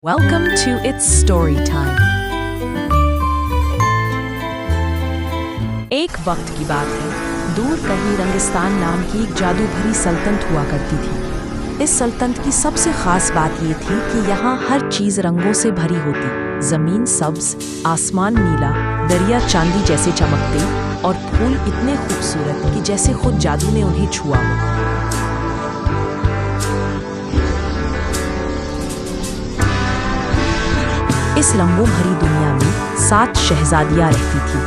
Welcome to It's Story Time. एक वक्त की बात है, दूर कहीं रंगिस्तान नाम की एक जादू भरी सल्तनत हुआ करती थी। इस सल्तनत की सबसे खास बात ये थी कि यहाँ हर चीज रंगों से भरी होती। जमीन सब्ज, आसमान नीला, दरिया चांदी जैसे चमकते और फूल इतने खूबसूरत कि जैसे खुद जादू ने उन्हें छुआ हो। इस रंगों भरी दुनिया में 7 शहजादियाँ रहती थी।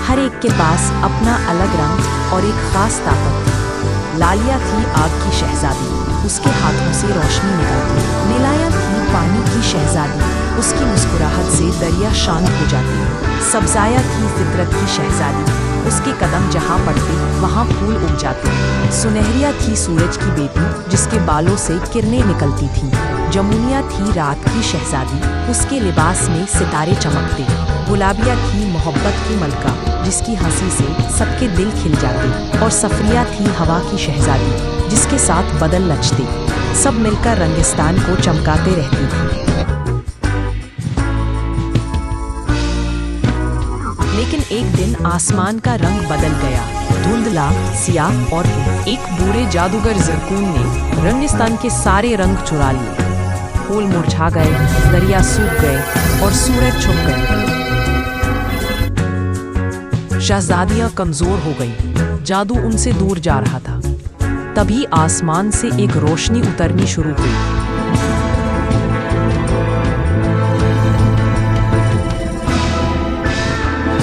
हर एक के पास अपना अलग रंग और एक खास ताकत थी। लालिया थी आग की शहजादी, उसके हाथों से रोशनी निकलती। नीलाया थी पानी की शहजादी, उसकी मुस्कुराहट से दरिया शांत हो जाती। सब्जाया थी फितरत की शहजादी, उसके कदम जहाँ पड़ते वहाँ फूल उग जाते। सुनहरिया थी सूरज की बेटी, जिसके बालों से किरणें निकलती थीं। जमुनिया थी रात की शहजादी, उसके लिबास में सितारे चमकते। गुलाबिया थी मोहब्बत की मलका, जिसकी हंसी से सबके दिल खिल जाते। और सफरिया थी हवा की शहजादी, जिसके साथ बदल लचते। सब मिलकर रंगिस्तान को चमकाते रहती थी। लेकिन एक दिन आसमान का रंग बदल गया, धुंधला, सियाह और एक बूढ़े जादूगर ज़रकून ने रंगिस्तान के सारे रंग चुरा लिए। फूल मुरझा गए, दरिया सूख गए और सूरज छुप गए। शहजादियां कमजोर हो गईं, जादू उनसे दूर जा रहा था। तभी आसमान से एक रोशनी उतरनी शुरू हुई।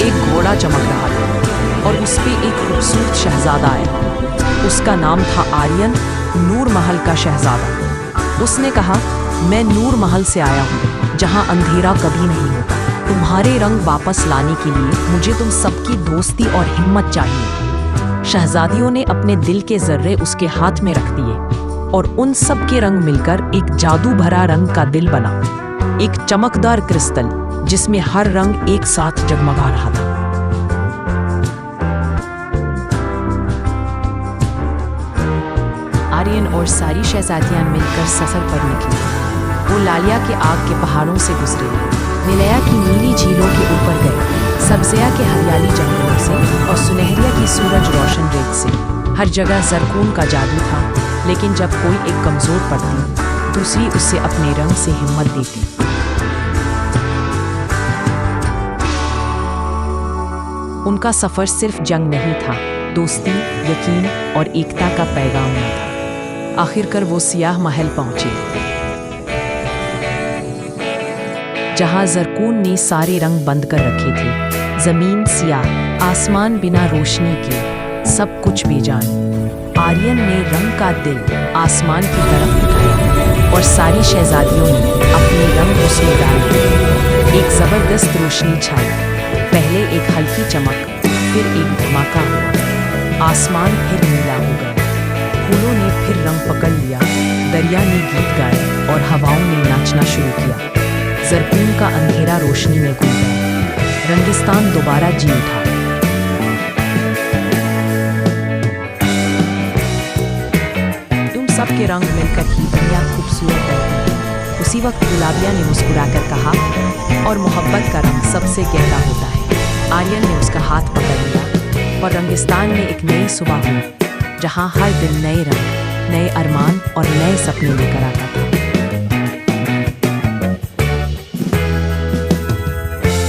एक घोड़ा चमक रहा था और उस पे एक खूबसूरत शहजादा आया। उसका नाम था आर्यन, नूर महल का शहजादा। उसने कहा, मैं नूर महल से आया हूँ, जहाँ अंधेरा कभी नहीं होता। तुम्हारे रंग वापस लाने के लिए मुझे तुम सबकी दोस्ती और हिम्मत चाहिए। शहजादियों ने अपने दिल के जर्रे उसके हाथ में रख दिए और उन सब के रंग मिलकर एक जादू भरा रंग का दिल बना। एक चमकदार क्रिस्टल जिसमें हर रंग एक साथ जगमगा रहा था। आर्यन और सारी शहजादियां मिलकर सफर पर निकली। वो लालिया के आग के पहाड़ों से गुजरे, नीलया की नीली झीलों के ऊपर गए, सब्जिया के हरियाली जंगलों से और सुनहरिया की सूरज रोशन रेत से। हर जगह ज़रकून का जादू था, लेकिन जब कोई एक कमजोर पड़ती, दूसरी उससे अपने रंग से हिम्मत देती। उनका सफर सिर्फ जंग नहीं था, दोस्ती, यकीन और एकता का पैगाम था। आखिरकार वो सियाह महल पहुंचे, जहां ज़रकून ने सारे रंग बंद कर रखे थे। जमीन सियाह, आसमान बिना रोशनी के, सब कुछ बेजान। आर्यन ने रंग का दिल आसमान की तरफ दिखाया और सारी शहजादियों ने अपने रंग उसमें डाल दिए। एक जबरदस्त रोशनी छाई, पहले एक हल्की चमक, फिर एक धमाका हुआ। आसमान फिर नीला हो गया, फूलों ने फिर रंग पकड़ लिया, दरिया ने गीत गाए और हवाओं ने नाचना शुरू किया। ज़रकून का अंधेरा रोशनी में घुल गया, रंगिस्तान दोबारा जी उठा। तुम सब के रंग मिलकर ही दुनिया खूबसूरत है। उसी वक्त गुलाबिया ने मुस्कुराकर कहा, और मोहब्बत का रंग सबसे गहरा होता है। आर्यन ने उसका हाथ पकड़ लिया और रंगिस्तान में एक नई सुबह हुई, जहाँ हर दिन नए रंग, नए अरमान और नए सपने लेकर आता था।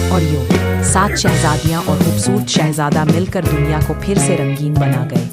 और यूं 7 शहजादियां और खूबसूरत शहजादा मिलकर दुनिया को फिर से रंगीन बना गए।